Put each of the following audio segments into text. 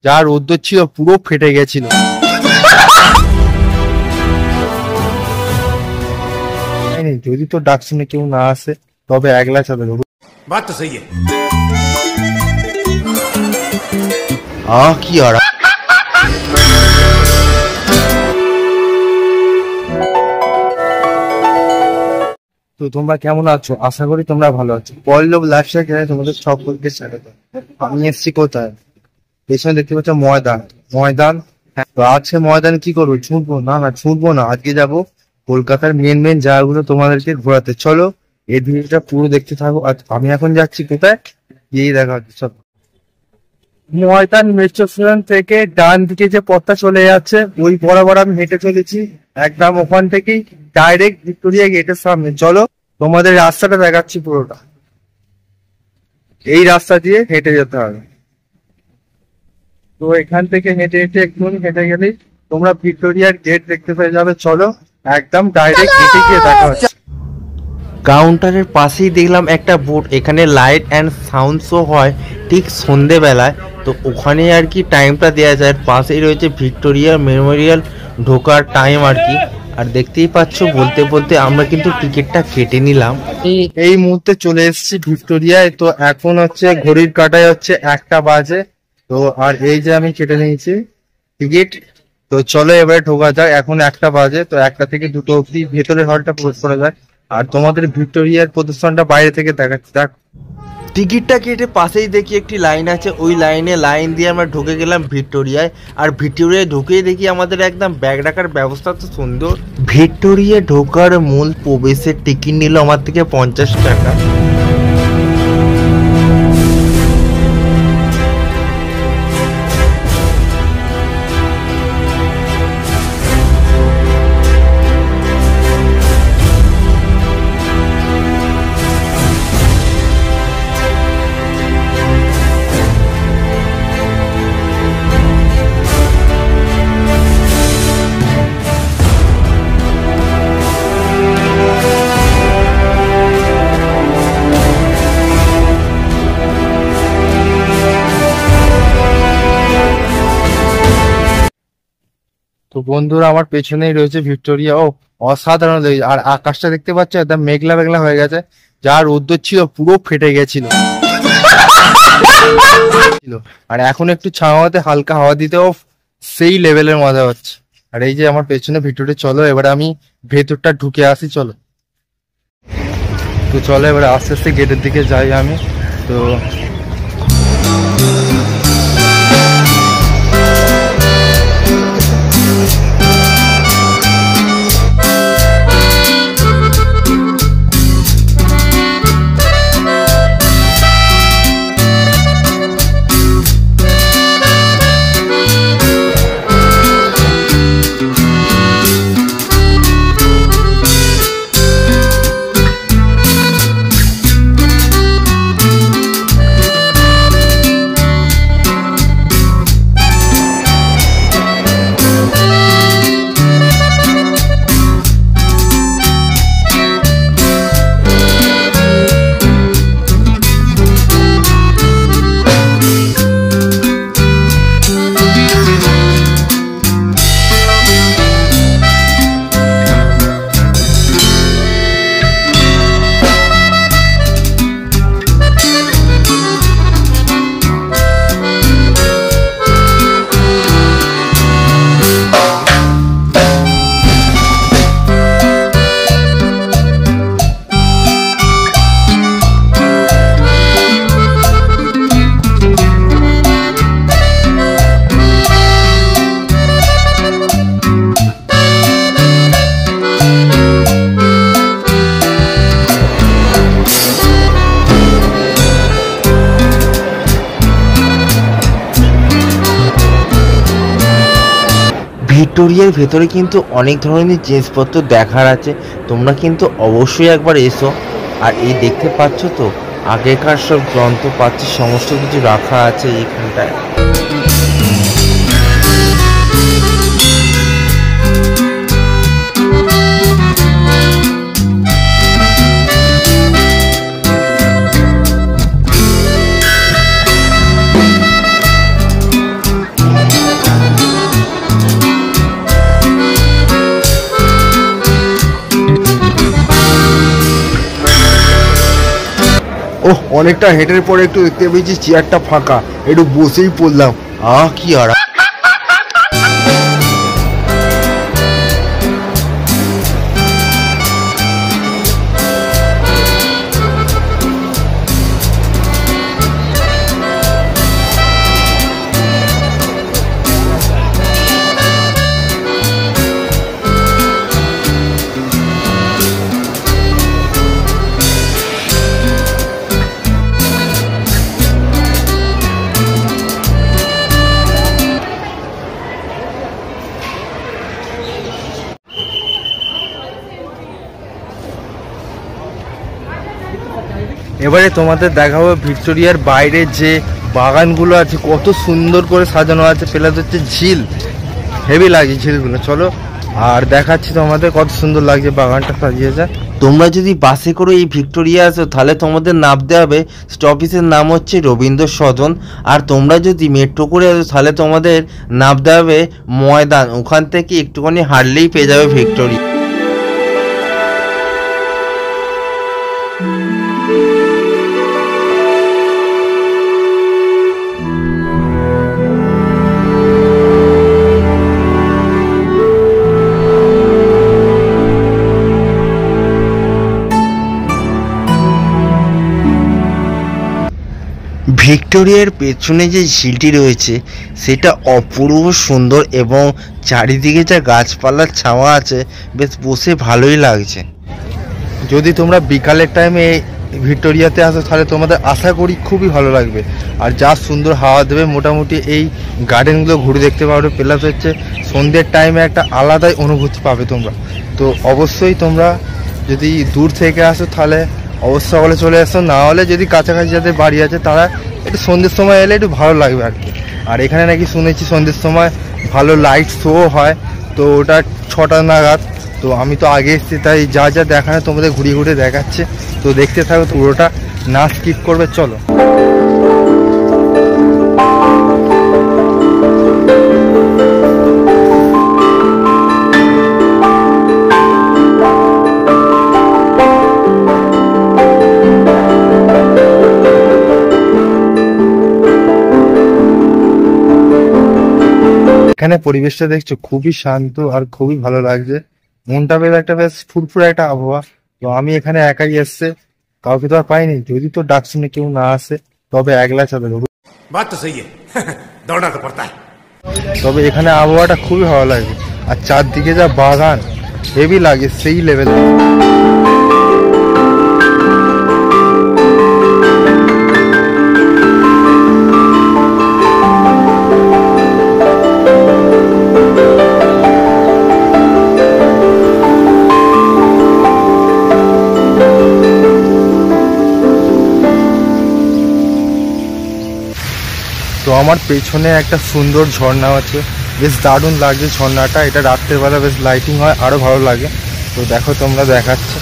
যা রোদ্দুর ছিল পুরো ফেটে গেছিল। যদি তো ডাক শুনে কেউ না আসে তবে একলা চাঁদা দেবো। বাত তো সহি কি আর তো তোমরা কেমন আছো? আশা করি তোমরা ভালো আছো। পল্লব লাইফস্টাইল চ্যানেলে তোমাদের সকলকে স্বাগত। আমি এসছি কোথায়? পেছনে দেখতে পাচ্ছ ময়দান। তো আজকে ময়দানে কি করবো? ছুটবো না, আজকে যাবো কলকাতার মেন জায়গাগুলো তোমাদেরকে ঘোরাতে। চলো এই ভিডিওটা পুরো দেখতে থাকো। আর আমি এখন যাচ্ছি কোথায় গিয়ে দেখা হচ্ছে। সব ময়দান মেট্রো স্টেশন থেকে ডান দিকে যে পথটা চলে যাচ্ছে ওই বরাবর আমি হেঁটে চলেছি একদম ওখান থেকেই ডাইরেক্ট ভিক্টোরিয়া গেটের সামনে। চলো তোমাদের রাস্তাটা দেখাচ্ছি পুরোটা। এই রাস্তা দিয়ে হেঁটে যেতে হবে। তো এখান থেকে হেঁটে একটুখানি হেঁটে গেলেই তোমরা ভিক্টোরিয়ার গেট দেখতে পেয়ে যাবে। চলো একদম ডাইরেক্ট গেটে গিয়ে দেখা হচ্ছে। কাউন্টারের পাশেই দেখলাম একটা বোর্ড, এখানে লাইট অ্যান্ড সাউন্ড শো হয় ঠিক সন্ধেবেলায়। তো ওখানে আর কি টাইমটা দেওয়া যায়। পাশেই রয়েছে ভিক্টোরিয়া মেমোরিয়াল ঢোকার টাইম আর কি। আর দেখতেই পাচ্ছ বলতে বলতে আমরা কিন্তু টিকিটটা কেটে নিলাম। এই মুহূর্তে চলে এসেছি ভিক্টোরিয়ায়। তো এখন হচ্ছে ঘড়ির কাঁটায় হচ্ছে 1টা বাজে। তো আর এই যে আমি কেটে নিয়েছি টিকিট। তো চলো এবারে ঢোকা যাক। এখন 1টা বাজে। তো 1টা থেকে 2টো অব্দি ভেতরের হলটা প্রবেশ করা যায়। আর তোমাদের ভিক্টোরিয়ার প্রদর্শনটা বাইরে থেকে দেখাচ্ছি। দেখ টিকিটটা কেটে পাশেই দেখি একটি লাইন আছে, ওই লাইন দিয়ে আমরা ঢুকে গেলাম ভিক্টোরিয়ায়। আর ভিক্টোরিয়ায় ঢুকেই দেখি আমাদের একদম ব্যাগ রাখার ব্যবস্থা তো সুন্দর। ভিক্টোরিয়া ঢোকার মূল প্রবেশের টিকিট নিল আমার থেকে 50 টাকা। তো বন্ধুরা আমার পেছনেই রয়েছে ভিক্টোরিয়া। ও অসাধারণ লেগেছে। আর আকাশটা দেখতে পাচ্ছ একদম মেঘলা মেঘলা হয়ে গেছে। যা রোদ্দুর ছিল পুরো ফেটে গেছিল। আর এখন একটু ছাওয়াতে হালকা হাওয়া দিতেও সেই লেভেলের মজা হচ্ছে। আর এই যে আমার পেছনে ভিক্টোরিয়া। চলো এবারে আমি ভেতরটা ঢুকে আসি। চলো তো চলো এবারে আস্তে আস্তে গেটের দিকে যাই আমি। তো ভিক্টোরিয়ার ভেতরে কিন্তু অনেক ধরনের জিনিসপত্র দেখার আছে, তোমরা কিন্তু অবশ্যই একবার এসো। আর এই দেখতে পাচ্ছ তো আগেকার সব যন্ত্রপাতি সমস্ত কিছু রাখা আছে এইখানটায়। অনেকটা হেঁটের পরে একটু দেখতে পেয়েছি চেয়ারটা ফাঁকা, একটু বসেই পড়লাম। কি আরাম। এবারে তোমাদের দেখাবো ভিক্টোরিয়ার বাইরে যে বাগানগুলো আছে, কত সুন্দর করে সাজানো আছে, প্লাস হচ্ছে ঝিল, হেভি লাগছে ঝিলগুলো। চলো আর দেখাচ্ছি তোমাদের কত সুন্দর লাগছে বাগানটা সাজিয়েছে। তোমরা যদি বাসে করে এই ভিক্টোরিয়া আসো তাহলে তোমাদের নামতে হবে স্টপেজের নাম হচ্ছে রবীন্দ্র সদন। আর তোমরা যদি মেট্রো করে আসো তাহলে তোমাদের নামতে হবে ময়দান, ওখান থেকে একটুখানি হাঁটলেই পেয়ে যাবে ভিক্টোরিয়া। ভিক্টোরিয়ার পেছনে যে ঝিলটি রয়েছে সেটা অপূর্ব সুন্দর এবং চারিদিকে যা গাছপালার ছাওয়া আছে, বেশ বসে ভালোই লাগছে। যদি তোমরা বিকালের টাইমে ভিক্টোরিয়াতে আসো তাহলে তোমাদের আশা করি খুবই ভালো লাগবে। আর যা সুন্দর হাওয়া দেবে, মোটামুটি এই গার্ডেনগুলো ঘুরে দেখতে পারবে, প্লাস হচ্ছে সন্ধ্যের টাইমে একটা আলাদাই অনুভূতি পাবে তোমরা। তো অবশ্যই তোমরা যদি দূর থেকে আসো তাহলে অবশ্যই সকালে চলে আসো, না হলে যদি কাছাকাছি যাদের বাড়ি আছে তারা একটু সন্ধ্যের সময় এলে একটু ভালো লাগবে আর কি। আর এখানে নাকি শুনেছি সন্ধ্যের সময় ভালো লাইট শো হয়, তো ওটা 6টা নাগাদ। তো আমি তো আগে এসেছি, তাই যা যা দেখানো তোমাদের ঘুরিয়ে ঘুরিয়ে দেখাচ্ছে, তো দেখতে থাকো, পুরোটা না স্কিপ করবে। চলো। এখানে পরিবেশটা দেখছো খুবই শান্ত আর খুবই ভালো লাগছে, মনটা বেশ একটা বেশ ফুরফুরে একটা আবহাওয়া। তো আমি এখানে একাই এসছে, কাউকে তো আর পাইনি, যদি তো ডাক শুনে কেউ না আসে তবে একলা চলে যাবো। তবে এখানে আবহাওয়াটা খুবই ভালো লাগে, আর চারদিকে যা বাগান, হেভি লাগে সেই লেভেলে। তো আমার পেছনে একটা সুন্দর ঝর্ণা আছে, বেশ দারুণ লাগছে ঝর্ণাটা। এটা রাত্রের বেলা বেশ লাইটিং হয়, আরো ভালো লাগে। তো দেখো তোমরা দেখাচ্ছে।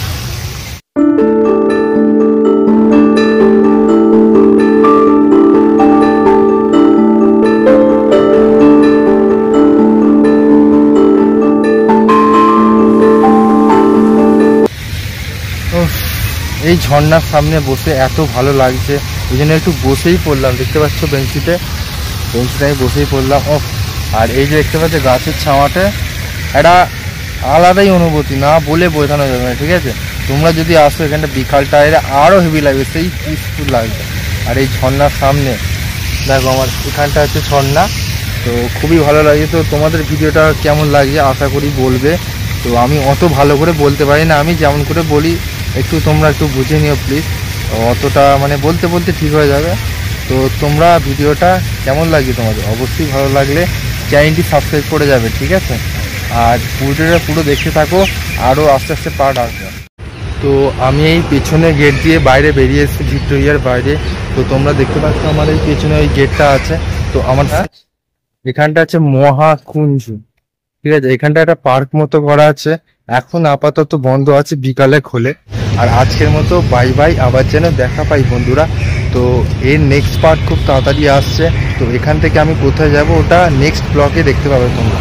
এই ঝর্ণার সামনে বসে এত ভালো লাগছে, ওই জন্য একটু বসেই পড়লাম। দেখতে পাচ্ছ বেঞ্চিতে আমি বসেই পড়লাম। আর এই যে দেখতে পাচ্ছ গাছের ছাওয়াটা, একটা আলাদাই অনুভূতি, না বলে বোঝানো যাবে না, ঠিক আছে। তোমরা যদি আসো এখানটা বিকালটা, এরা আরও হেভি লাগবে, সেই পিসফুল লাগবে। আর এই ঝর্ণার সামনে দেখো আমার এখানটা হচ্ছে ঝর্ণা, তো খুবই ভালো লাগে। তো তোমাদের ভিডিওটা কেমন লাগছে আশা করি বলবে। তো আমি অত ভালো করে বলতে পারি না, আমি যেমন করে বলি একটু তোমরা একটু বুঝে নিও প্লিজ, অতটা মানে বলতে বলতে ঠিক হয়ে যাবে। তো তোমরা ভিডিওটা কেমন লাগছে তোমাদের, অবশ্যই ভালো লাগলে চ্যানেলটি সাবস্ক্রাইব করে যাবে, ঠিক আছে। আর ভিডিওটা পুরো দেখতে থাকো, আরও আস্তে আস্তে পার্ট আসবে। তো আমি এই পেছনে গেট দিয়ে বাইরে বেরিয়ে এসেছি, ভিক্টোরিয়ার বাইরে। তো তোমরা দেখতে পাচ্ছ আমার এই পেছনে ওই গেটটা আছে। তো আমার এখানটা আছে মহাকুঞ্জ, ঠিক আছে। এখানটা একটা পার্ক মতো করা আছে, এখন আপাতত বন্ধ আছে, বিকালে খোলে। আর আজকের মতো বাই বাই, আবার যেন দেখা পাই বন্ধুরা। তো এর নেক্সট পার্ট খুব তাড়াতাড়ি আসছে, তো এখান থেকে আমি কোথায় যাব ওটা নেক্সট ব্লগে দেখতে পাবে তোমরা।